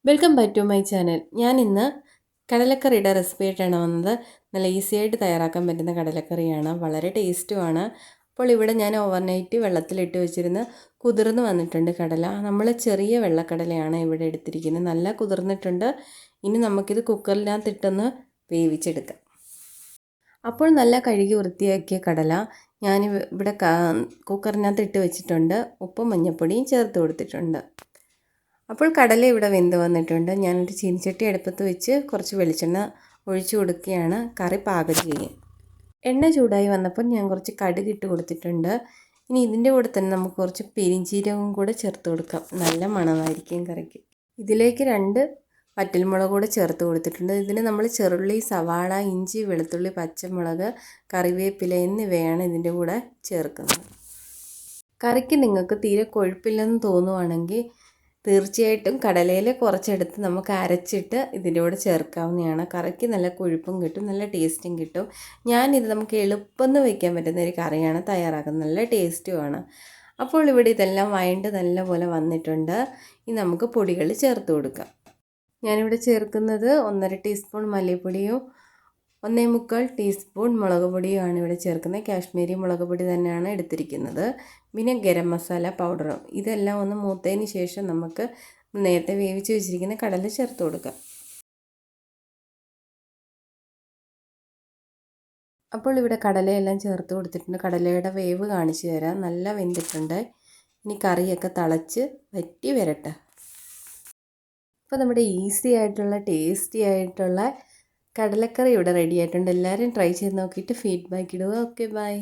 Welcome back to my channel. ഞാൻ ഇന്ന് കടലക്കറിയുടെ recipe ആയിട്ടാണ് വന്നത്. നല്ല ഈസി ആയിട്ട് തയ്യാറാക്കാൻ പറ്റുന്ന കടലക്കറിയാണ്, വളരെ ടേസ്റ്റുമാണ്. അപ്പോൾ ഇവിടെ ഞാൻ ഓവർനൈറ്റ് വെള്ളത്തിലിട്ട് വെച്ചിരുന്ന് കുതിർന്ന് വന്നിട്ടുണ്ട് കടല. നമ്മൾ ചെറിയ വെള്ളക്കടലയാണ് ഇവിടെ എടുത്തിരിക്കുന്നത്, നല്ല കുതിർന്നിട്ടുണ്ട്. ഇനി നമുക്കിത് കുക്കറിനകത്തിട്ടൊന്ന് വേവിച്ചെടുക്കാം. അപ്പോൾ നല്ല കഴുകി വൃത്തിയാക്കിയ കടല ഞാൻ ഇവിടെ കുക്കറിനകത്ത് ഇട്ട് വെച്ചിട്ടുണ്ട്. ഉപ്പും മഞ്ഞൾപ്പൊടിയും ചേർത്ത് കൊടുത്തിട്ടുണ്ട്. അപ്പോൾ കടല ഇവിടെ വെന്ത് വന്നിട്ടുണ്ട്. ഞാനൊരു ചീനിച്ചട്ടി അടുപ്പത്ത് വെച്ച് കുറച്ച് വെളിച്ചെണ്ണ ഒഴിച്ചു കൊടുക്കുകയാണ്. കറി പാകം ചെയ്യും. എണ്ണ ചൂടായി വന്നപ്പോൾ ഞാൻ കുറച്ച് കടുക് ഇട്ട് കൊടുത്തിട്ടുണ്ട്. ഇനി ഇതിൻ്റെ കൂടെ തന്നെ നമുക്ക് കുറച്ച് പെരിഞ്ചീരകവും കൂടെ ചേർത്ത് കൊടുക്കാം. നല്ല മണമായിരിക്കും കറിക്ക്. ഇതിലേക്ക് 2 വറ്റൽമുളക് കൂടെ ചേർത്ത് കൊടുത്തിട്ടുണ്ട്. ഇതിന് നമ്മൾ ചെറുള്ളി, സവാള, ഇഞ്ചി, വെളുത്തുള്ളി, പച്ചമുളക്, കറിവേപ്പില എന്നിവയാണ് ഇതിൻ്റെ കൂടെ ചേർക്കുന്നത്. കറിക്ക് നിങ്ങൾക്ക് തീരെ കൊഴുപ്പില്ലെന്ന് തോന്നുവാണെങ്കിൽ തീർച്ചയായിട്ടും കടലയിൽ കുറച്ചെടുത്ത് നമുക്ക് അരച്ചിട്ട് ഇതിൻ്റെ കൂടെ ചേർക്കാവുന്നതാണ്. കറിക്ക് നല്ല കൊഴുപ്പും കിട്ടും, നല്ല ടേസ്റ്റും കിട്ടും. ഞാനിത് നമുക്ക് എളുപ്പം വയ്ക്കാൻ പറ്റുന്ന ഒരു കറിയാണ് തയ്യാറാക്കുന്നത്, നല്ല ടേസ്റ്റുമാണ്. അപ്പോൾ ഇവിടെ ഇതെല്ലാം വഴണ്ട് നല്ലപോലെ വന്നിട്ടുണ്ട്. ഇനി നമുക്ക് പൊടികൾ ചേർത്ത് കൊടുക്കാം. ഞാനിവിടെ ചേർക്കുന്നത് 1.5 ടീസ്പൂൺ മല്ലിപ്പൊടിയും 1.25 ടീസ്പൂൺ മുളക് പൊടിയുമാണ് ഇവിടെ ചേർക്കുന്നത്. കാശ്മീരി മുളക് പൊടി തന്നെയാണ് എടുത്തിരിക്കുന്നത്. പിന്നെ ഗരം മസാല പൗഡറും. ഇതെല്ലാം ഒന്ന് മൂത്തതിന് ശേഷം നമുക്ക് നേരത്തെ വേവിച്ച് വെച്ചിരിക്കുന്ന കടല ചേർത്ത് കൊടുക്കാം. അപ്പോൾ ഇവിടെ കടലയെല്ലാം ചേർത്ത് കൊടുത്തിട്ടുണ്ട്. കടലയുടെ വേവ് കാണിച്ചു തരാം. നല്ല വെന്തിട്ടുണ്ട്. ഇനി കറിയൊക്കെ തിളച്ച് വറ്റി വരട്ടെ. അപ്പോൾ നമ്മുടെ ഈസി ആയിട്ടുള്ള ടേസ്റ്റി ആയിട്ടുള്ള കടലക്കറി ഇവിടെ റെഡി ആയിട്ടുണ്ട്. എല്ലാവരും ട്രൈ ചെയ്ത് നോക്കിയിട്ട് ഫീഡ്ബാക്ക് ഇടുക. Okay, by.